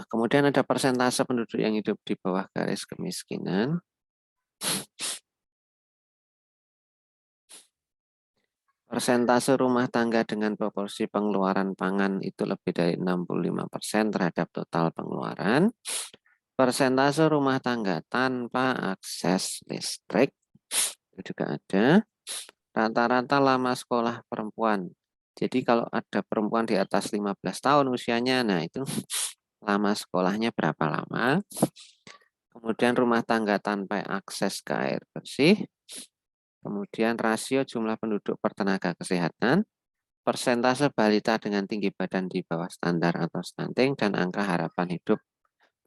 Kemudian ada persentase penduduk yang hidup di bawah garis kemiskinan. Persentase rumah tangga dengan proporsi pengeluaran pangan itu lebih dari 65% terhadap total pengeluaran. Persentase rumah tangga tanpa akses listrik itu juga ada. Rata-rata lama sekolah perempuan. Jadi kalau ada perempuan di atas 15 tahun usianya, nah itu lama sekolahnya berapa lama. Kemudian rumah tangga tanpa akses ke air bersih. Kemudian rasio jumlah penduduk per tenaga kesehatan. Persentase balita dengan tinggi badan di bawah standar atau stunting, dan angka harapan hidup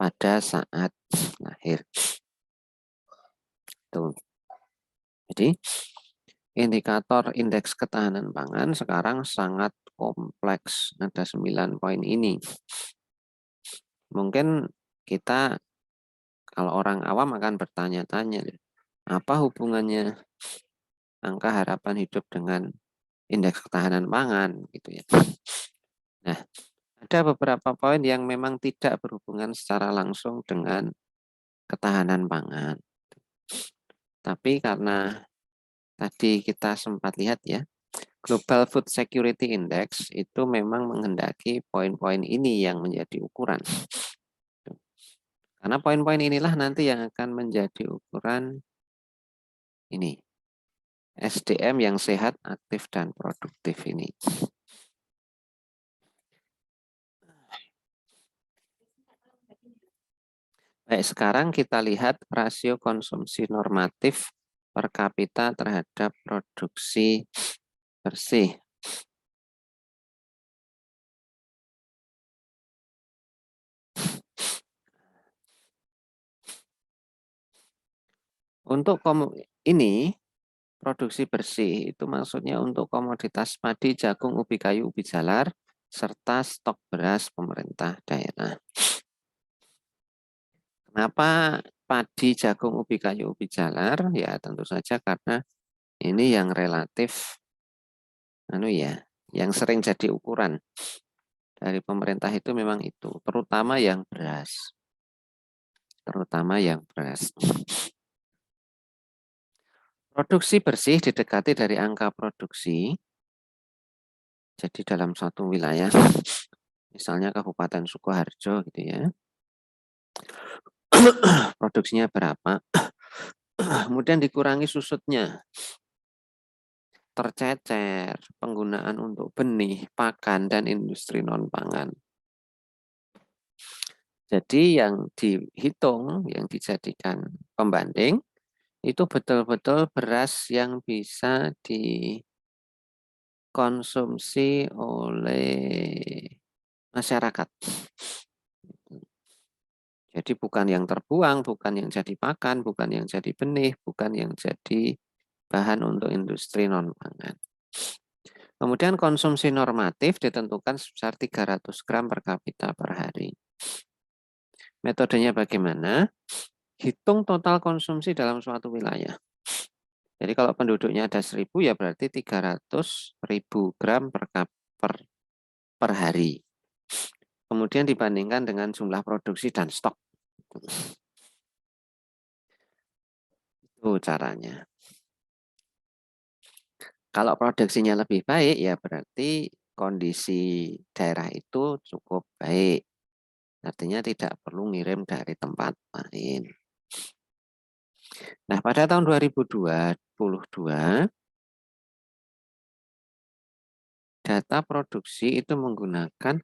pada saat lahir. Tuh. Jadi indikator indeks ketahanan pangan sekarang sangat kompleks. Ada 9 poin ini. Mungkin kita kalau orang awam akan bertanya-tanya, apa hubungannya angka harapan hidup dengan indeks ketahanan pangan gitu ya. Nah, ada beberapa poin yang memang tidak berhubungan secara langsung dengan ketahanan pangan. Tapi karena tadi kita sempat lihat ya, Global Food Security Index itu memang menghendaki poin-poin ini yang menjadi ukuran. Karena poin-poin inilah nanti yang akan menjadi ukuran ini. SDM yang sehat, aktif, dan produktif ini. Baik, sekarang kita lihat rasio konsumsi normatif per kapita terhadap produksi bersih. Untuk ini, produksi bersih itu maksudnya untuk komoditas padi, jagung, ubi kayu, ubi jalar, serta stok beras pemerintah daerah. Kenapa padi, jagung, ubi kayu, ubi jalar? Ya tentu saja karena ini yang relatif yang sering jadi ukuran dari pemerintah itu memang itu, terutama yang beras. Produksi bersih didekati dari angka produksi. Jadi dalam suatu wilayah, misalnya Kabupaten Sukoharjo gitu ya, produksinya berapa, kemudian dikurangi susutnya, tercecer, penggunaan untuk benih, pakan, dan industri non-pangan. Jadi yang dihitung, yang dijadikan pembanding, itu betul-betul beras yang bisa dikonsumsi oleh masyarakat. Jadi bukan yang terbuang, bukan yang jadi pakan, bukan yang jadi benih, bukan yang jadi bahan untuk industri non-pangan. Kemudian konsumsi normatif ditentukan sebesar 300 gram per kapita per hari. Metodenya bagaimana? Hitung total konsumsi dalam suatu wilayah. Jadi kalau penduduknya ada 1000 ya berarti 300.000 gram per hari. Kemudian dibandingkan dengan jumlah produksi dan stok. Itu caranya. Kalau produksinya lebih baik, ya berarti kondisi daerah itu cukup baik. Artinya tidak perlu ngirim dari tempat lain. Nah, pada tahun 2022, data produksi itu menggunakan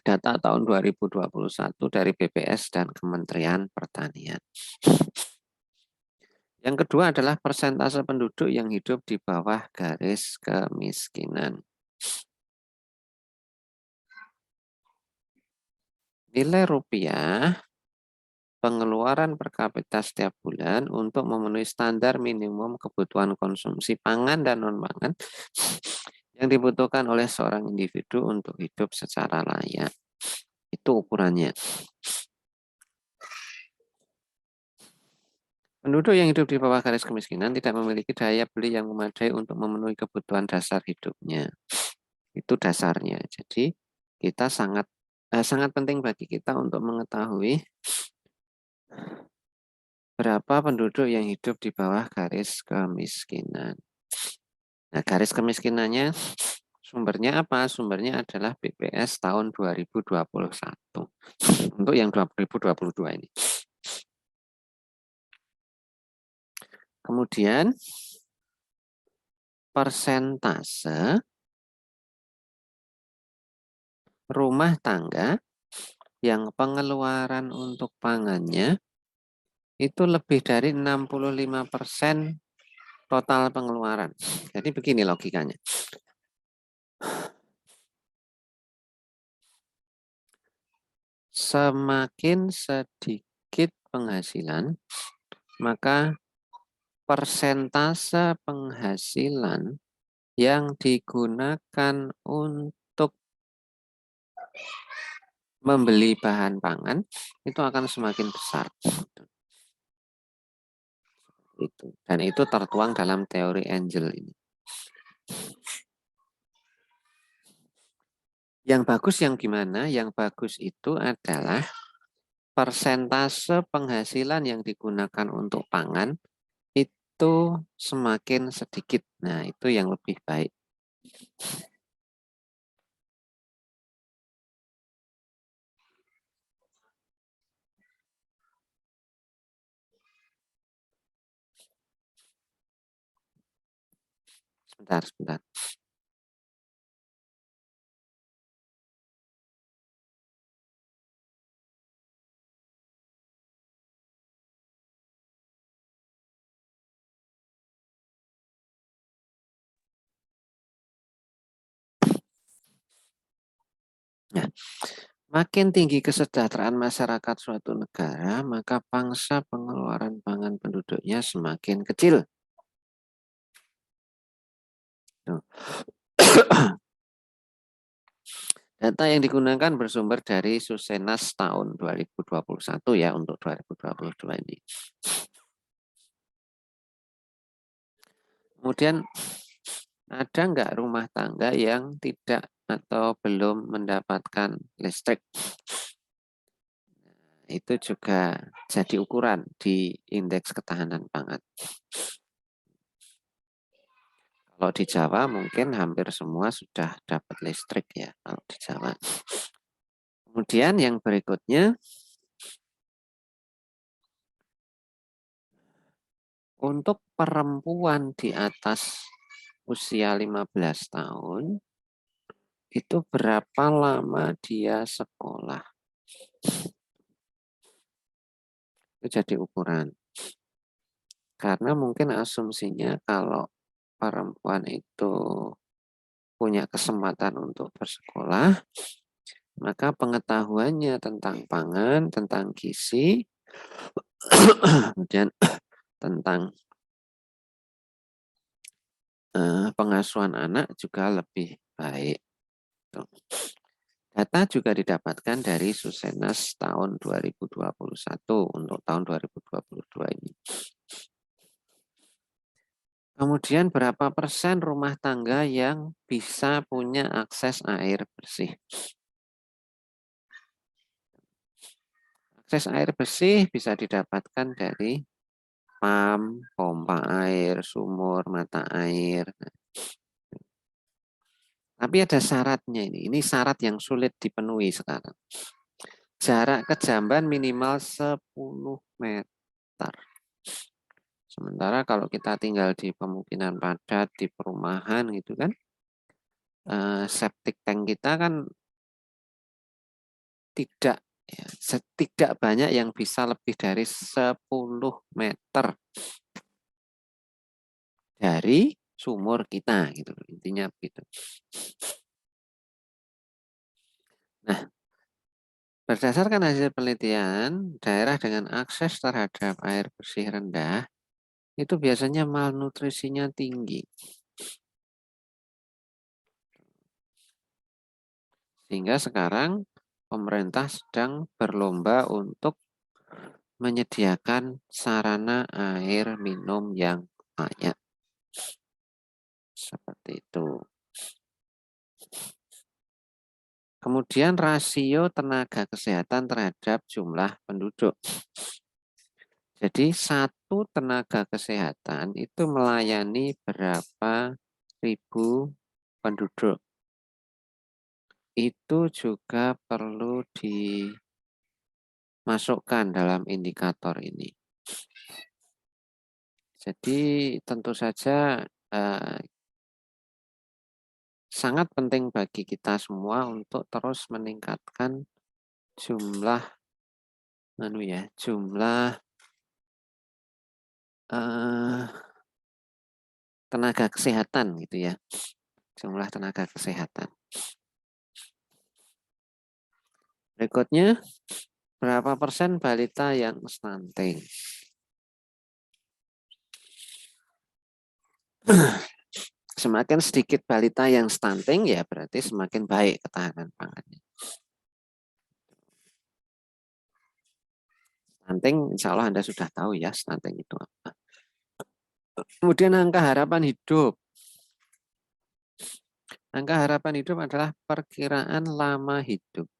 data tahun 2021 dari BPS dan Kementerian Pertanian. Yang kedua adalah persentase penduduk yang hidup di bawah garis kemiskinan. Nilai rupiah pengeluaran per kapita setiap bulan untuk memenuhi standar minimum kebutuhan konsumsi pangan dan non-pangan yang dibutuhkan oleh seorang individu untuk hidup secara layak. Itu ukurannya. Penduduk yang hidup di bawah garis kemiskinan tidak memiliki daya beli yang memadai untuk memenuhi kebutuhan dasar hidupnya. Itu dasarnya. Jadi kita sangat penting bagi kita untuk mengetahui berapa penduduk yang hidup di bawah garis kemiskinan. Nah, garis kemiskinannya sumbernya apa? Sumbernya adalah BPS tahun 2021. Untuk yang 2022 ini. Kemudian persentase rumah tangga yang pengeluaran untuk pangannya itu lebih dari 65% total pengeluaran. Jadi begini logikanya. Semakin sedikit penghasilan, maka persentase penghasilan yang digunakan untuk membeli bahan pangan itu akan semakin besar. Dan itu tertuang dalam teori Angel ini. Yang bagus yang gimana? Yang bagus itu adalah persentase penghasilan yang digunakan untuk pangan itu semakin sedikit. Nah, itu yang lebih baik. Sebentar. Nah, makin tinggi kesejahteraan masyarakat suatu negara, maka pangsa pengeluaran pangan penduduknya semakin kecil. Data yang digunakan bersumber dari Susenas tahun 2021 ya untuk 2022 ini. Kemudian ada nggak rumah tangga yang tidak atau belum mendapatkan listrik? Itu juga jadi ukuran di indeks ketahanan pangan. Kalau di Jawa mungkin hampir semua sudah dapat listrik ya kalau di Jawa. Kemudian yang berikutnya, untuk perempuan di atas usia 15 tahun, itu berapa lama dia sekolah? Itu jadi ukuran. Karena mungkin asumsinya kalau perempuan itu punya kesempatan untuk bersekolah, maka pengetahuannya tentang pangan, tentang gizi, kemudian tentang pengasuhan anak juga lebih baik. Data juga didapatkan dari Susenas tahun 2021 untuk tahun 2022 ini. Kemudian berapa persen rumah tangga yang bisa punya akses air bersih? Akses air bersih bisa didapatkan dari PAM, pompa air, sumur, mata air. Tapi ada syaratnya ini. Ini syarat yang sulit dipenuhi sekarang. Jarak ke jamban minimal 10 meter. Sementara kalau kita tinggal di pemukiman padat, di perumahan gitu kan, septic tank kita kan tidak banyak yang bisa lebih dari 10 meter dari sumur kita gitu. Intinya begitu. Nah, berdasarkan hasil penelitian, daerah dengan akses terhadap air bersih rendah itu biasanya malnutrisinya tinggi. Sehingga sekarang pemerintah sedang berlomba untuk menyediakan sarana air minum yang banyak. Seperti itu. Kemudian rasio tenaga kesehatan terhadap jumlah penduduk. Jadi satu tenaga kesehatan itu melayani berapa ribu penduduk. Itu juga perlu dimasukkan dalam indikator ini. Jadi tentu saja sangat penting bagi kita semua untuk terus meningkatkan jumlah tenaga kesehatan gitu ya. Jumlah tenaga kesehatan. Berikutnya, berapa persen balita yang stunting? Semakin sedikit balita yang stunting, ya berarti semakin baik ketahanan pangannya. Stunting, insya Allah Anda sudah tahu ya, stunting itu apa. Kemudian angka harapan hidup. Angka harapan hidup adalah perkiraan lama hidup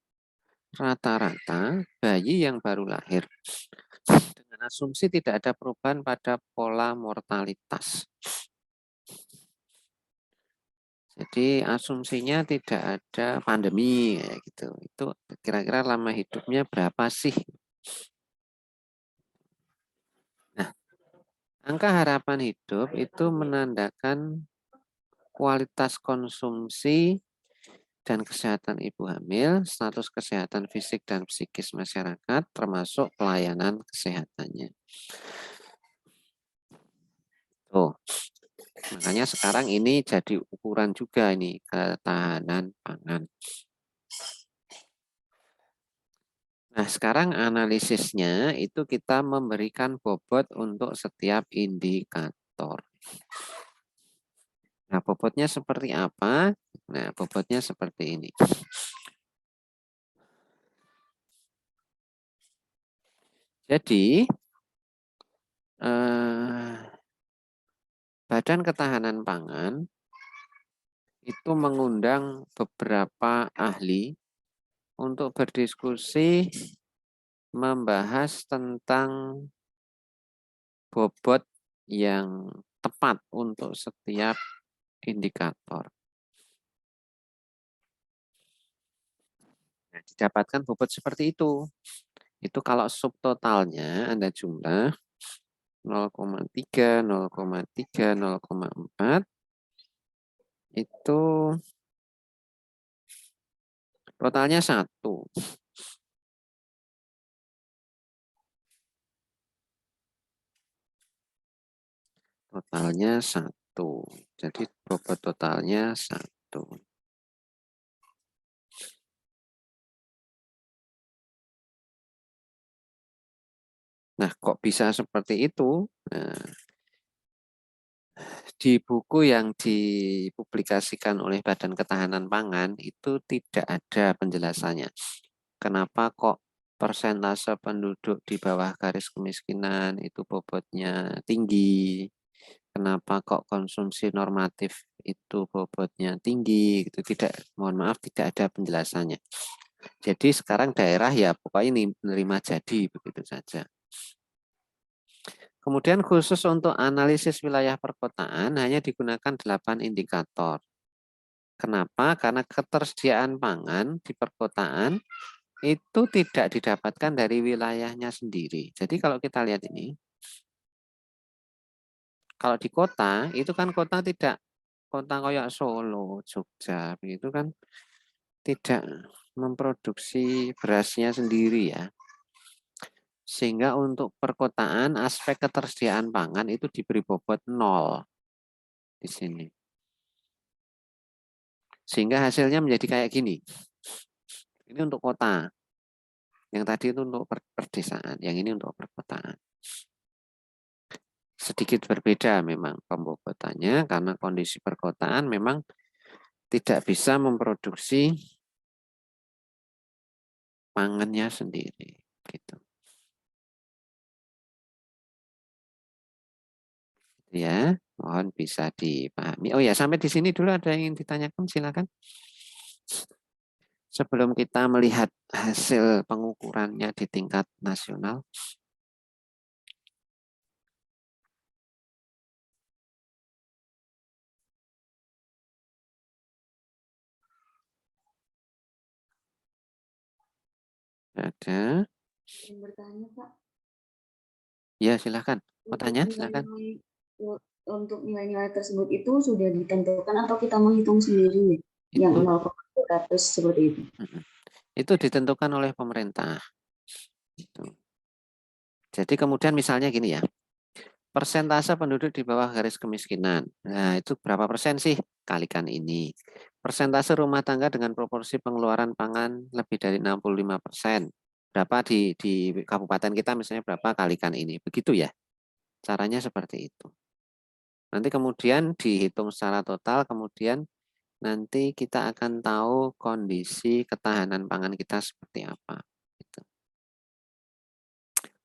rata-rata bayi yang baru lahir dengan asumsi tidak ada perubahan pada pola mortalitas. Jadi asumsinya tidak ada pandemi kayak gitu. Itu kira-kira lama hidupnya berapa sih? Nah, angka harapan hidup itu menandakan kualitas konsumsi dan kesehatan ibu hamil, status kesehatan fisik dan psikis masyarakat, termasuk pelayanan kesehatannya. Tuh, makanya sekarang ini jadi ukuran juga ini ketahanan pangan. Nah, sekarang analisisnya itu kita memberikan bobot untuk setiap indikator. Nah, bobotnya seperti apa? Nah, bobotnya seperti ini. Jadi, Badan Ketahanan Pangan itu mengundang beberapa ahli untuk berdiskusi membahas tentang bobot yang tepat untuk setiap indikator. Nah, didapatkan bobot seperti itu. Itu kalau subtotalnya Anda jumlah 0,3, 0,3, 0,4 itu totalnya 1. Totalnya 1. Jadi bobot totalnya 1. Nah, kok bisa seperti itu? Nah, di buku yang dipublikasikan oleh Badan Ketahanan Pangan itu tidak ada penjelasannya. Kenapa kok persentase penduduk di bawah garis kemiskinan itu bobotnya tinggi? Kenapa kok konsumsi normatif itu bobotnya tinggi? Itu tidak, mohon maaf, tidak ada penjelasannya. Jadi sekarang daerah ya pokoknya ini menerima jadi begitu saja. Kemudian khusus untuk analisis wilayah perkotaan hanya digunakan 8 indikator. Kenapa? Karena ketersediaan pangan di perkotaan itu tidak didapatkan dari wilayahnya sendiri. Jadi kalau kita lihat ini, kalau di kota, itu kan kota tidak, kota kayak Solo, Jogja, begitu kan tidak memproduksi berasnya sendiri ya. Sehingga untuk perkotaan aspek ketersediaan pangan itu diberi bobot 0 di sini. Sehingga hasilnya menjadi kayak gini. Ini untuk kota. Yang tadi itu untuk perdesaan, yang ini untuk perkotaan. Sedikit berbeda memang pembobotannya karena kondisi perkotaan memang tidak bisa memproduksi pangannya sendiri. Gitu. Ya, mohon bisa dipahami. Oh ya, sampai di sini dulu ada yang ingin ditanyakan, silakan. Sebelum kita melihat hasil pengukurannya di tingkat nasional, ada. Bertanya, Pak. Ya, silakan. Mau Untuk tanya, silakan. nilai-nilai untuk nilai-nilai tersebut itu sudah ditentukan atau kita menghitung sendiri yang Itu 0,200 seperti itu. itu ditentukan oleh pemerintah. Jadi kemudian misalnya gini ya, persentase penduduk di bawah garis kemiskinan. Nah, itu berapa persen sih? Kalikan ini. Persentase rumah tangga dengan proporsi pengeluaran pangan lebih dari 65%. Berapa di kabupaten kita misalnya berapa kalikan ini. Begitu ya. Caranya seperti itu. Nanti kemudian dihitung secara total, kemudian nanti kita akan tahu kondisi ketahanan pangan kita seperti apa. Gitu.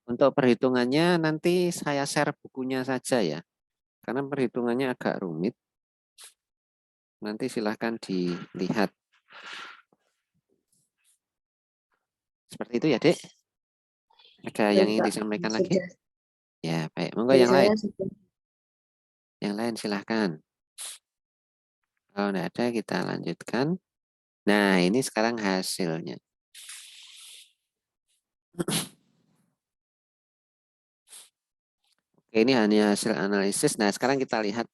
Untuk perhitungannya nanti saya share bukunya saja ya. Karena perhitungannya agak rumit. Nanti silahkan dilihat. Seperti itu ya, Dek. Ada yang Baik, ingin Pak. disampaikan lagi? Sudah. Ya, baik. Monggo Dari yang saya lain. sudah. Yang lain silahkan. Kalau tidak ada, kita lanjutkan. Nah, ini sekarang hasilnya. Oke, ini hanya hasil analisis. Nah, sekarang kita lihat.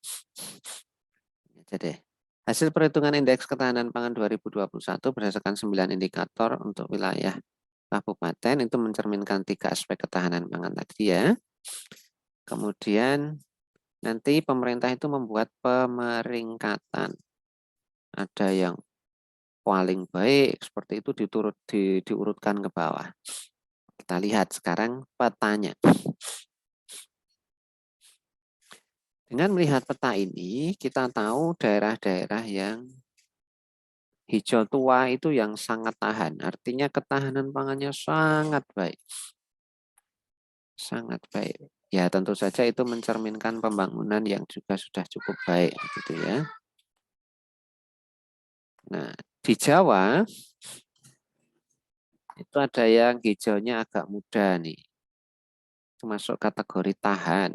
Jadi, hasil perhitungan indeks ketahanan pangan 2021 berdasarkan 9 indikator untuk wilayah kabupaten itu mencerminkan 3 aspek ketahanan pangan tadi ya. Kemudian nanti pemerintah itu membuat pemeringkatan. Ada yang paling baik seperti itu diurutkan ke bawah. Kita lihat sekarang petanya. Dengan melihat peta ini, kita tahu daerah-daerah yang hijau tua itu yang sangat tahan. Artinya ketahanan pangannya sangat baik. Sangat baik. Ya tentu saja itu mencerminkan pembangunan yang juga sudah cukup baik gitu ya. Nah, di Jawa itu ada yang hijaunya agak muda nih. Itu masuk kategori tahan.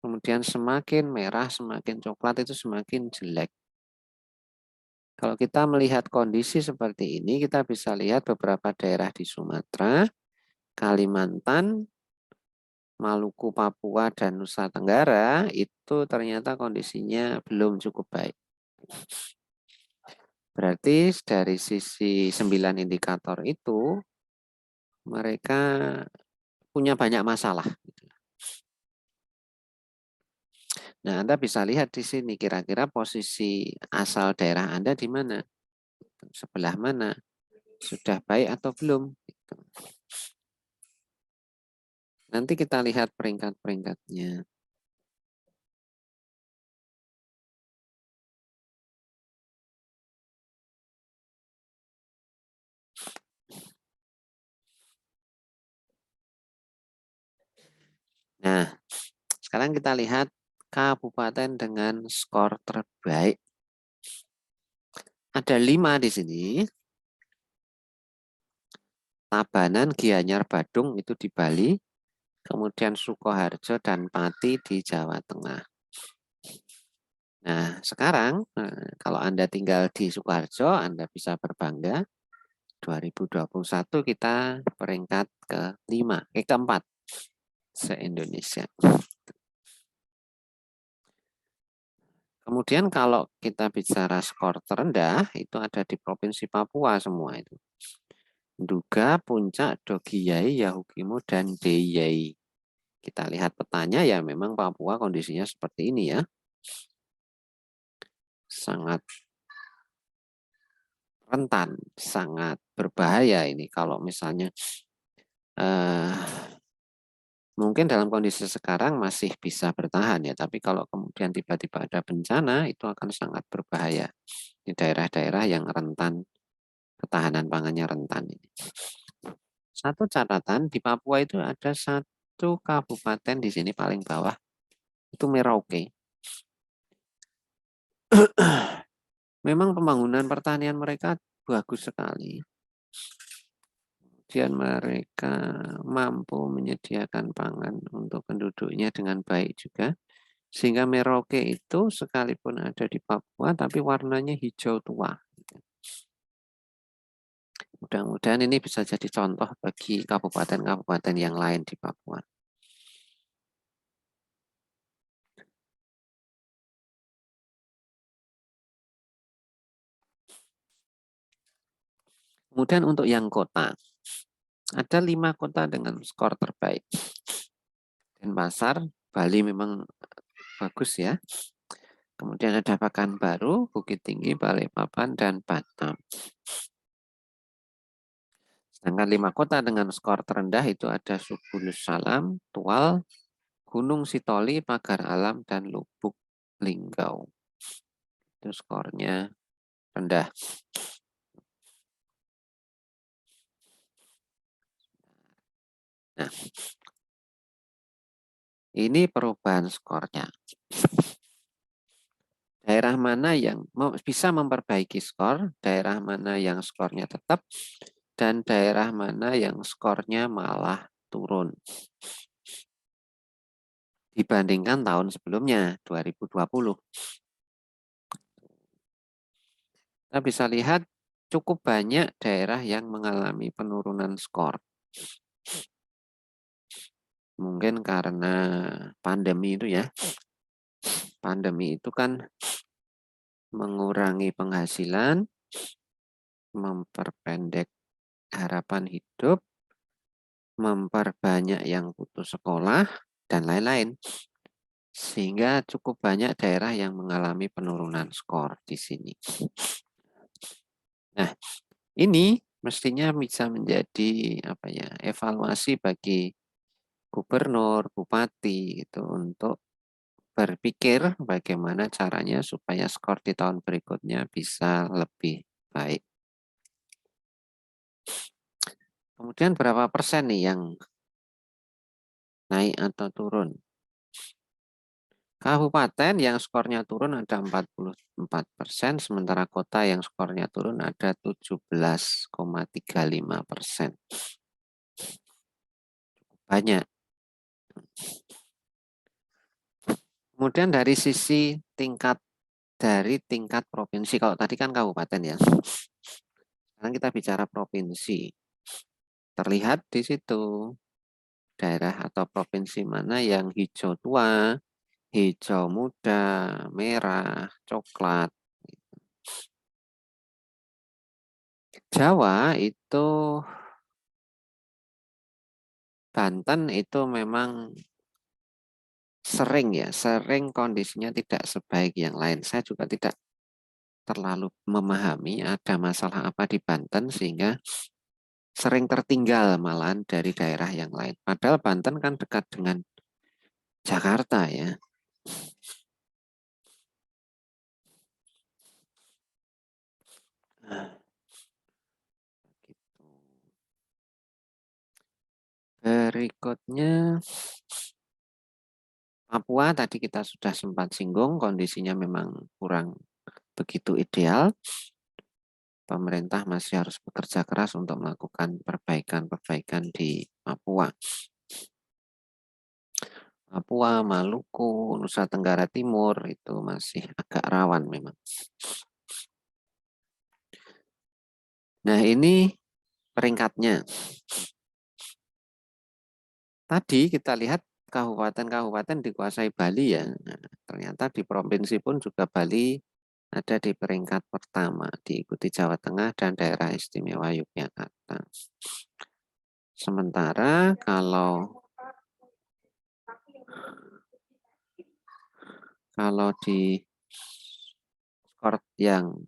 Kemudian semakin merah, semakin coklat itu semakin jelek. Kalau kita melihat kondisi seperti ini, kita bisa lihat beberapa daerah di Sumatera, Kalimantan, Maluku, Papua, dan Nusa Tenggara itu ternyata kondisinya belum cukup baik. Berarti dari sisi 9 indikator itu, mereka punya banyak masalah. Nah, Anda bisa lihat di sini kira-kira posisi asal daerah Anda di mana? Sebelah mana? Sudah baik atau belum? Nanti kita lihat peringkat-peringkatnya. Nah, sekarang kita lihat kabupaten dengan skor terbaik. Ada 5 di sini. Tabanan, Gianyar, Badung itu di Bali. Kemudian Sukoharjo dan Pati di Jawa Tengah. Nah, sekarang kalau Anda tinggal di Sukoharjo, Anda bisa berbangga. 2021 kita peringkat ke-5, ke-4 se-Indonesia. Kemudian kalau kita bicara skor terendah, itu ada di Provinsi Papua semua itu. Nduga, Puncak, Dogiyai, Yahukimo, dan Deiyai. Kita lihat petanya ya memang Papua kondisinya seperti ini ya. Sangat rentan, sangat berbahaya ini kalau misalnya mungkin dalam kondisi sekarang masih bisa bertahan ya, tapi kalau kemudian tiba-tiba ada bencana itu akan sangat berbahaya di daerah-daerah yang rentan, ketahanan pangannya rentan ini. Satu catatan di Papua itu ada satu kabupaten di sini paling bawah itu Merauke. memang pembangunan pertanian mereka bagus sekali. Kemudian mereka mampu menyediakan pangan untuk penduduknya dengan baik juga. Sehingga Merauke itu sekalipun ada di Papua, tapi warnanya hijau tua. Mudah-mudahan ini bisa jadi contoh bagi kabupaten-kabupaten yang lain di Papua. Kemudian untuk yang kota, ada 5 kota dengan skor terbaik. Denpasar, Bali memang bagus ya. Kemudian ada Pekanbaru, Bukit Tinggi, Balikpapan, dan Batam. Sedangkan 5 kota dengan skor terendah itu ada Subulus Salam, Tual, Gunung Sitoli, Pagar Alam, dan Lubuk Linggau. Itu skornya rendah. Nah, ini perubahan skornya. Daerah mana yang bisa memperbaiki skor, daerah mana yang skornya tetap, dan daerah mana yang skornya malah turun. Dibandingkan tahun sebelumnya, 2020. Kita bisa lihat cukup banyak daerah yang mengalami penurunan skor. Mungkin karena pandemi itu ya. Pandemi itu kan mengurangi penghasilan, memperpendek harapan hidup, memperbanyak yang putus sekolah, dan lain-lain. Sehingga cukup banyak daerah yang mengalami penurunan skor di sini. Nah, ini mestinya bisa menjadi evaluasi bagi gubernur, bupati itu untuk berpikir bagaimana caranya supaya skor di tahun berikutnya bisa lebih baik. Kemudian berapa persen nih yang naik atau turun? Kabupaten yang skornya turun ada 44%, sementara kota yang skornya turun ada 17,35%. Banyak. Kemudian dari sisi tingkat provinsi, kalau tadi kan kabupaten ya. Sekarang kita bicara provinsi. Terlihat di situ daerah atau provinsi mana yang hijau tua, hijau muda, merah, coklat. Jawa itu, Banten itu memang sering kondisinya tidak sebaik yang lain. Saya juga tidak terlalu memahami ada masalah apa di Banten sehingga sering tertinggal malahan dari daerah yang lain. Padahal Banten kan dekat dengan Jakarta ya. Nah, gitu. Berikutnya Papua tadi kita sudah sempat singgung, kondisinya memang kurang begitu ideal. Pemerintah masih harus bekerja keras untuk melakukan perbaikan-perbaikan di Papua. Papua, Maluku, Nusa Tenggara Timur itu masih agak rawan memang. Nah, ini peringkatnya. Tadi kita lihat kabupaten-kabupaten dikuasai Bali ya. Nah, ternyata di provinsi pun juga Bali ada di peringkat pertama, diikuti Jawa Tengah dan daerah istimewa Yogyakarta. Sementara kalau di skor yang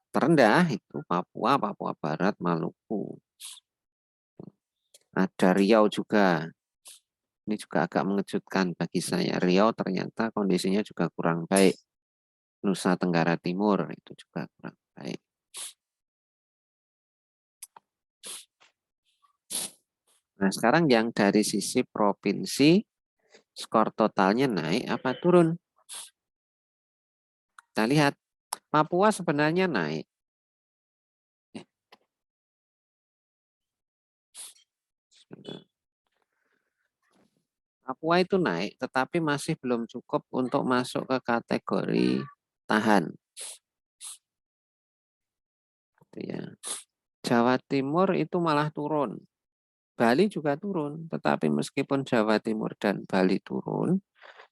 terendah itu Papua, Papua Barat, Maluku. Ada Riau juga. Ini juga agak mengejutkan bagi saya. Riau ternyata kondisinya juga kurang baik. Nusa Tenggara Timur itu juga kurang baik. Nah, sekarang yang dari sisi provinsi, skor totalnya naik apa turun? Kita lihat, Papua sebenarnya naik. Papua itu naik, tetapi masih belum cukup untuk masuk ke kategori tahan. Ya. Jawa Timur itu malah turun. Bali juga turun, tetapi meskipun Jawa Timur dan Bali turun,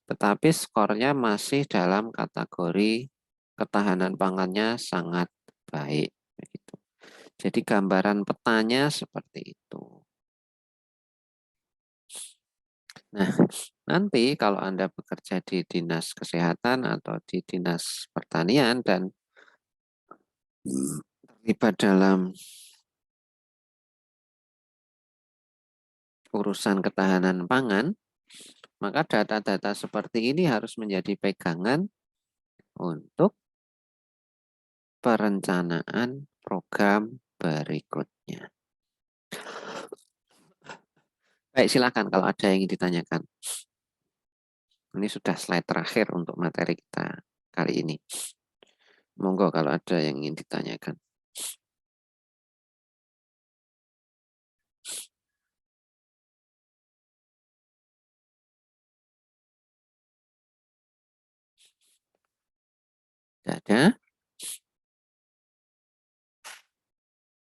tetapi skornya masih dalam kategori ketahanan pangannya sangat baik. Begitu. Jadi gambaran petanya seperti itu. Nah, nanti kalau Anda bekerja di Dinas Kesehatan atau di Dinas Pertanian dan terlibat dalam urusan ketahanan pangan, maka data-data seperti ini harus menjadi pegangan untuk perencanaan program berikutnya. Baik, silakan kalau ada yang ingin ditanyakan. Ini sudah slide terakhir untuk materi kita kali ini. Monggo kalau ada yang ingin ditanyakan. Tidak ada?